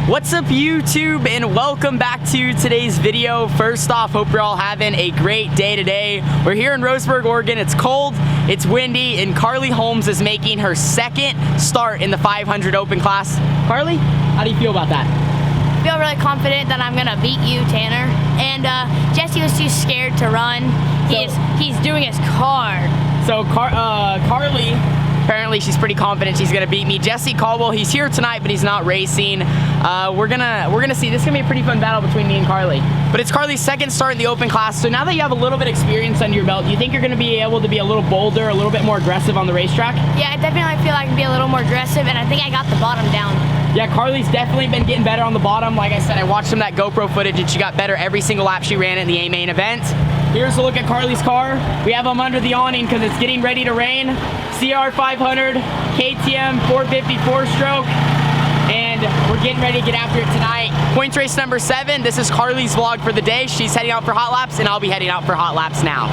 What's up YouTube, and welcome back to today's video. First off, hope you're all having a great day today. We're here in Roseburg, Oregon. It's cold, it's windy, and Carly Holmes is making her second start in the 500 open class. Carly, how do you feel about that? I feel really confident that I'm gonna beat you, Tanner. And Jesse was too scared to run. He's doing his car. So Carly, apparently she's pretty confident she's gonna beat me. Jesse Caldwell, he's here tonight, but he's not racing. We're gonna see. This is gonna be a pretty fun battle between me and Carly. But it's Carly's second start in the open class. So now that you have a little bit of experience under your belt, do you think you're gonna be able to be a little bolder, a little bit more aggressive on the racetrack? Yeah, I definitely feel I can be a little more aggressive, and I think I got the bottom down. Yeah, Carly's definitely been getting better on the bottom. Like I said, I watched some of that GoPro footage, and she got better every single lap she ran in the A main event. Here's a look at Carly's car. We have them under the awning because it's getting ready to rain. CR 500, KTM 450 4-stroke, and we're getting ready to get after it tonight. Points race number 7. This is Carly's vlog for the day. She's heading out for hot laps, and I'll be heading out for hot laps now.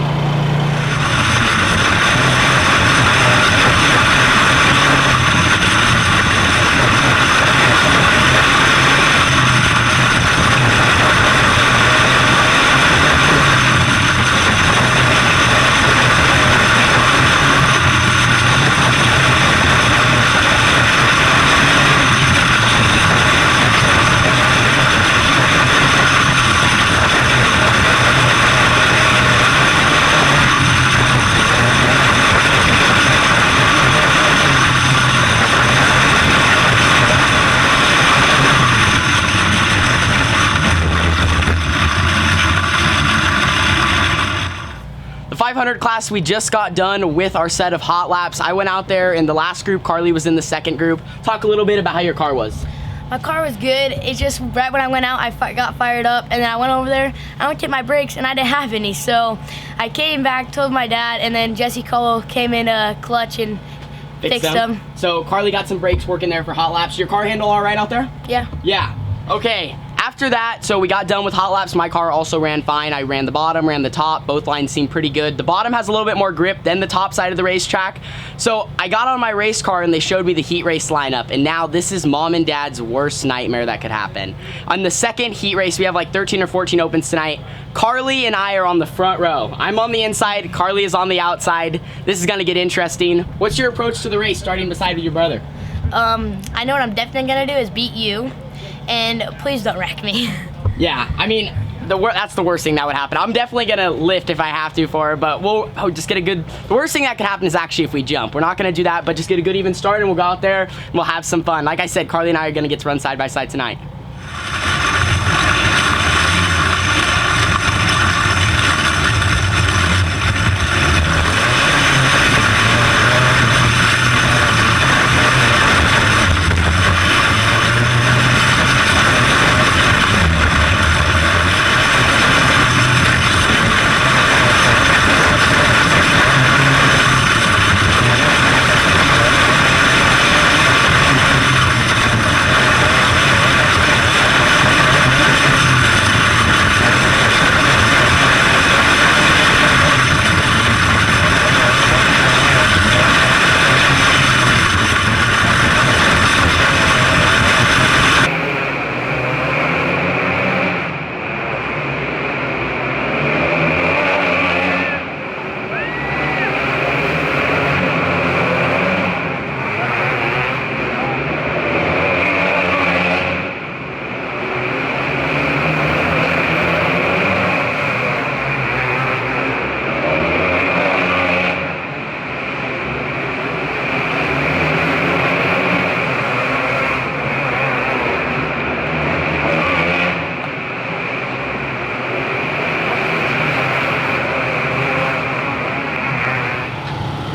The 500 class, we just got done with our set of hot laps. I went out there in the last group. Carly was in the second group. Talk a little bit about how your car was. My car was good. It's just right when I went out, I got fired up, and then I went over there. I went to hit my brakes, and I didn't have any. So I came back, told my dad, and then Jesse Cole came in a clutch and fixed them. So Carly got some brakes working there for hot laps. Your car handle all right out there? Yeah. Yeah. Okay. After that, so we got done with hot laps. My car also ran fine. I ran the bottom, ran the top. Both lines seemed pretty good. The bottom has a little bit more grip than the top side of the racetrack. So I got on my race car and they showed me the heat race lineup. And now this is mom and dad's worst nightmare that could happen. On the second heat race, we have like 13 or 14 opens tonight. Carly and I are on the front row. I'm on the inside. Carly is on the outside. This is gonna get interesting. What's your approach to the race, starting beside with your brother? I know what I'm definitely gonna do is beat you. And please don't wreck me. Yeah, I mean, that's the worst thing that would happen. I'm definitely gonna lift if I have to for her, but we'll just get a good, the worst thing that could happen is actually if we jump. We're not gonna do that, but just get a good even start and we'll go out there and we'll have some fun. Like I said, Carly and I are gonna get to run side by side tonight.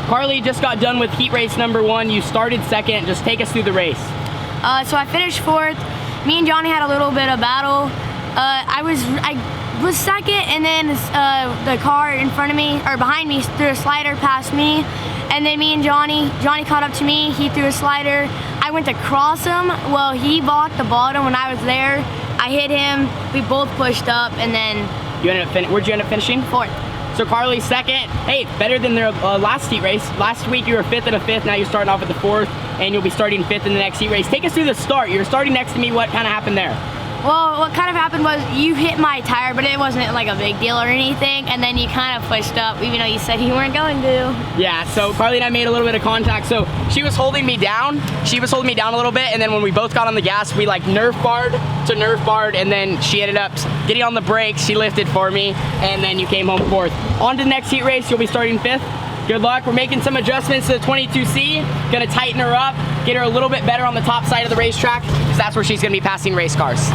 Carly just got done with heat race number 1. You started second. Just take us through the race. So I finished 4th. Me and Johnny had a little bit of battle. I was second, and then the car in front of me, or behind me, threw a slider past me. And then me and Johnny caught up to me. He threw a slider. I went to cross him. Well, he blocked the bottom when I was there. I hit him. We both pushed up, and then You ended up where'd you end up finishing? 4th. So Carly's second. Hey, better than their last heat race. Last week you were 5th and a 5th. Now you're starting off at the 4th, and you'll be starting 5th in the next heat race. Take us through the start. You were starting next to me. What kind of happened there? Well, what kind of happened was you hit my tire, but it wasn't like a big deal or anything, and then you kind of pushed up, even though you said you weren't going to. Yeah, so Carly and I made a little bit of contact. So she was holding me down. She was holding me down a little bit, and then when we both got on the gas, we like nerf barred to nerf barred, and then she ended up getting on the brakes. She lifted for me, and then you came home 4th. On to the next heat race, you'll be starting 5th. Good luck. We're making some adjustments to the 22C. Gonna tighten her up, get her a little bit better on the top side of the racetrack, because that's where she's gonna be passing race cars.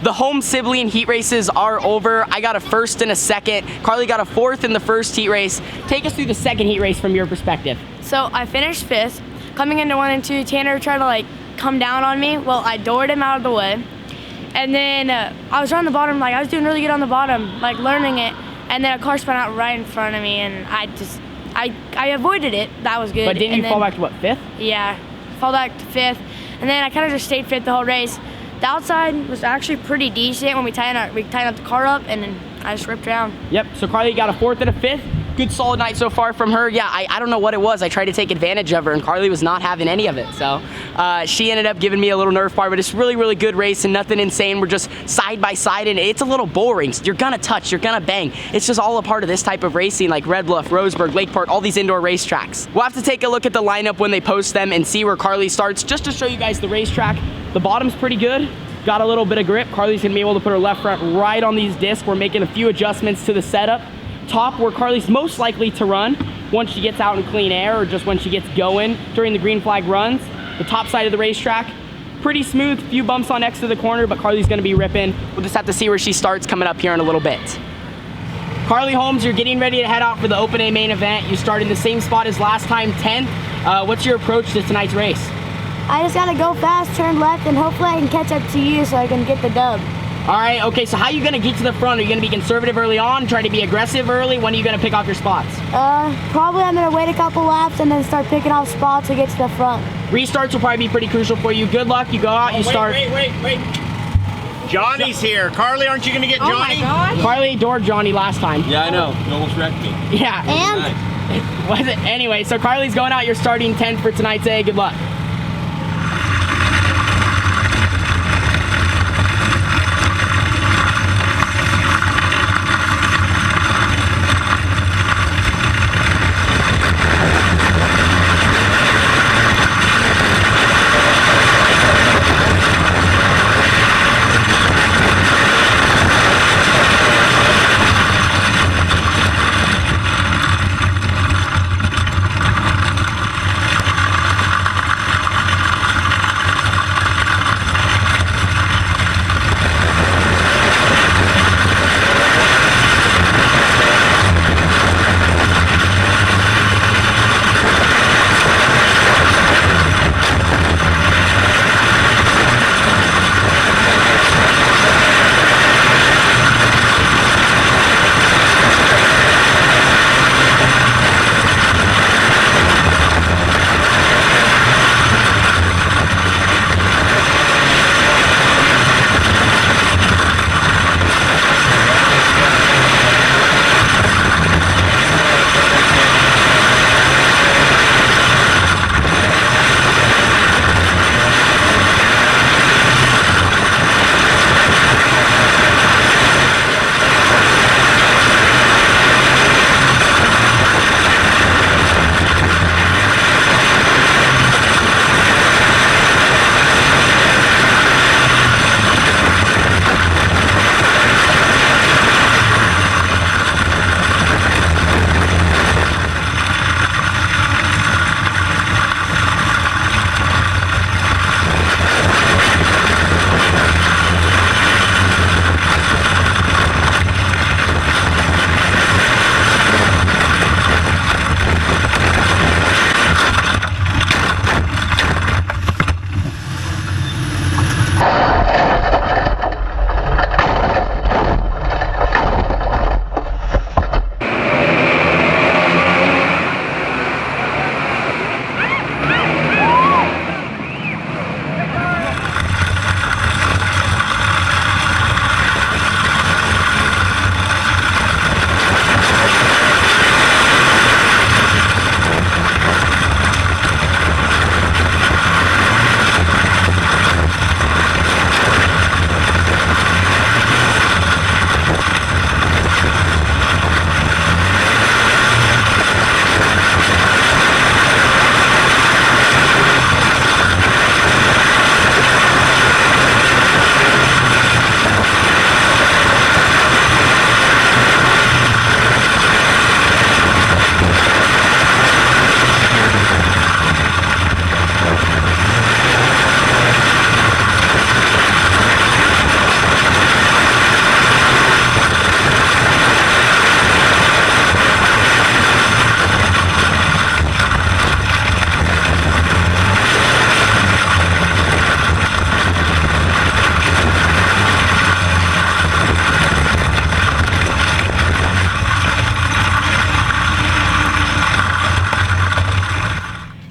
The Holmes sibling heat races are over. I got a 1st and a 2nd. Carly got a 4th in the 1st heat race. Take us through the 2nd heat race from your perspective. So I finished 5th. Coming into 1 and 2, Tanner tried to like come down on me. Well, I doored him out of the way. And then I was on the bottom, like I was doing really good on the bottom, like learning it. And then a car spun out right in front of me, and I avoided it. That was good. But didn't you fall back to what, 5th? Yeah, fall back to 5th. And then I kind of just stayed 5th the whole race. The outside was actually pretty decent when we tightened up the car up, and then I just ripped around. Yep, so Carly got a 4th and a 5th. Good solid night so far from her. Yeah, I don't know what it was. I tried to take advantage of her, and Carly was not having any of it. So she ended up giving me a little nerf bar, but it's really, really good race and nothing insane. We're just side by side, and it's a little boring. You're gonna touch, you're gonna bang. It's just all a part of this type of racing, like Red Bluff, Roseburg, Lakeport, all these indoor racetracks. We'll have to take a look at the lineup when they post them and see where Carly starts, just to show you guys the racetrack. The bottom's pretty good. Got a little bit of grip. Carly's gonna be able to put her left front right on these discs. We're making a few adjustments to the setup. Top, where Carly's most likely to run once she gets out in clean air, or just when she gets going during the green flag runs. The top side of the racetrack, pretty smooth, few bumps on next to the corner, but Carly's gonna be ripping. We'll just have to see where she starts coming up here in a little bit. Carly Holmes, you're getting ready to head out for the Open A main event. You start in the same spot as last time, 10th. What's your approach to tonight's race? I just gotta go fast, turn left, and hopefully I can catch up to you so I can get the dub. All right, okay, so how are you gonna get to the front? Are you gonna be conservative early on, try to be aggressive early? When are you gonna pick off your spots? Probably I'm gonna wait a couple laps and then start picking off spots to get to the front. Restarts will probably be pretty crucial for you. Good luck, you go out, you start. Wait. Johnny's here. Carly, aren't you gonna get Johnny? Oh my gosh. Carly adored Johnny last time. Yeah, I know. You almost wrecked me. Yeah. And? Was it? Anyway, so Carly's going out, you're starting 10th for tonight's A. Good luck.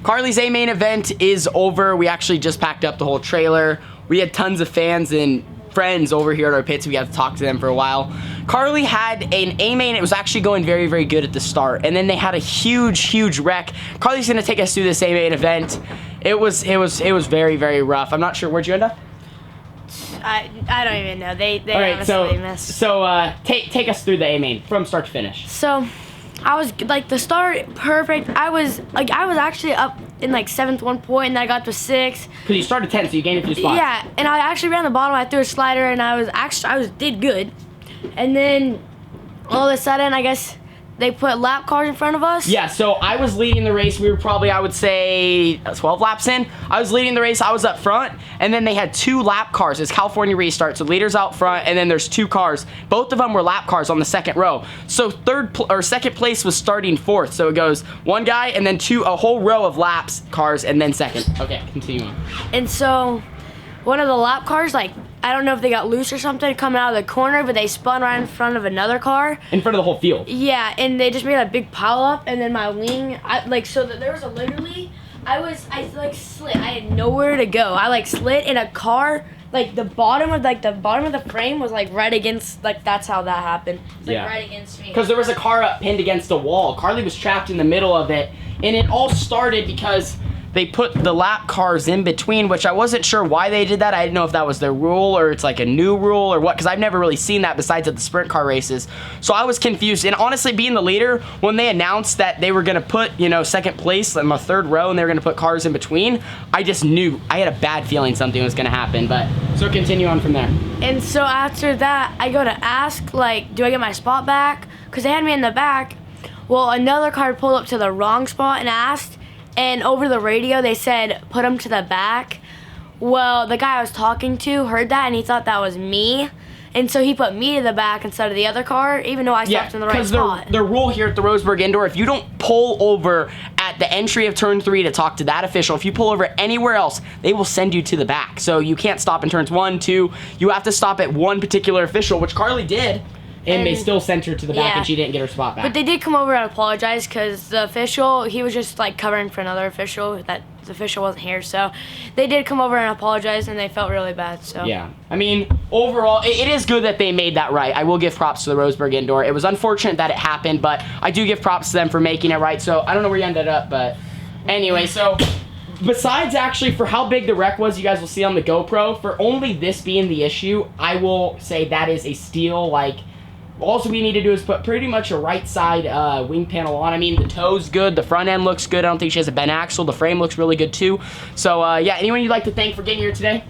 Carly's A main event is over. We actually just packed up the whole trailer. We had tons of fans and friends over here at our pits. We got to talk to them for a while. Carly had an A main. It was actually going very, very good at the start, and then they had a huge wreck. Carly's gonna take us through this A main event. It was very, very rough. I'm not sure, where'd you end up? I don't even know. They All right, honestly missed. so take us through the A main from start to finish. So I was like, the start perfect. I was actually up in like 7th one point, and then I got to 6th. Because you started 10th, so you gained a few spots. Yeah, and I actually ran the bottom. I threw a slider, and I did good. And then all of a sudden, I guess they put lap cars in front of us. Yeah, so I was leading the race. We were probably, I would say, 12 laps in. I was leading the race. I was up front, and then they had 2 lap cars. It's California restart, so leaders out front, and then there's 2 cars. Both of them were lap cars on the second row. So second place was starting 4th. So it goes 1 guy, and then a whole row of laps cars, and then second. Okay, continue on. And so one of the lap cars, like, I don't know if they got loose or something coming out of the corner, but they spun right in front of another car. In front of the whole field. Yeah, and they just made a big pile up, and then my wing, there was literally, I slid. I had nowhere to go. I slid in a car, the bottom of the frame was right against, that's how that happened. It's right against me. Because there was a car up pinned against a wall. Carly was trapped in the middle of it, and it all started because they put the lap cars in between, which I wasn't sure why they did that. I didn't know if that was their rule or it's like a new rule or what, because I've never really seen that besides at the sprint car races. So I was confused. And honestly, being the leader, when they announced that they were going to put, second place in the 3rd row and they were going to put cars in between, I just knew. I had a bad feeling something was going to happen. But so continue on from there. And so after that, I go to ask, do I get my spot back? Because they had me in the back. Well, another car pulled up to the wrong spot and asked. And over the radio, they said, put him to the back. Well, the guy I was talking to heard that, and he thought that was me. And so he put me to the back instead of the other car, even though I stopped in the right spot. Because the rule here at the Roseburg Indoor, if you don't pull over at the entry of turn 3 to talk to that official, if you pull over anywhere else, they will send you to the back. So you can't stop in turns 1, 2. You have to stop at one particular official, which Carly did. And they still sent her to the back, and she didn't get her spot back. But they did come over and apologize because the official, he was just covering for another official. That the official wasn't here, so they did come over and apologize, and they felt really bad. So yeah, I mean, overall, it is good that they made that right. I will give props to the Roseburg Indoor. It was unfortunate that it happened, but I do give props to them for making it right. So I don't know where you ended up, but anyway, so. Besides, actually, for how big the wreck was, you guys will see on the GoPro, for only this being the issue, I will say that is a steal. All we need to do is put pretty much a right side wing panel on. I mean, the toe's good. The front end looks good. I don't think she has a bent axle. The frame looks really good, too. So, yeah, anyone you'd like to thank for getting here today?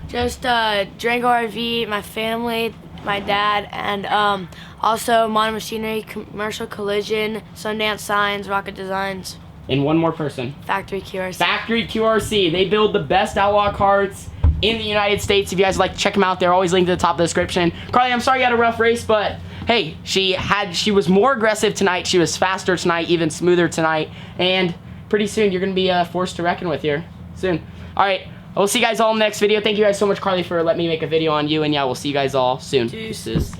Just Durango RV, my family, my dad, and also Modern Machinery, Commercial Collision, Sundance Signs, Rocket Designs. And one more person. Factory QRC. Factory QRC. They build the best outlaw carts in the United States. If you guys would like to check them out, they're always linked at the top of the description. Carly, I'm sorry you had a rough race, but hey, she was more aggressive tonight. She was faster tonight, even smoother tonight. And pretty soon, you're going to be forced to reckon with here soon. All right, we'll see you guys all in the next video. Thank you guys so much, Carly, for letting me make a video on you. And yeah, we'll see you guys all soon. Deuces.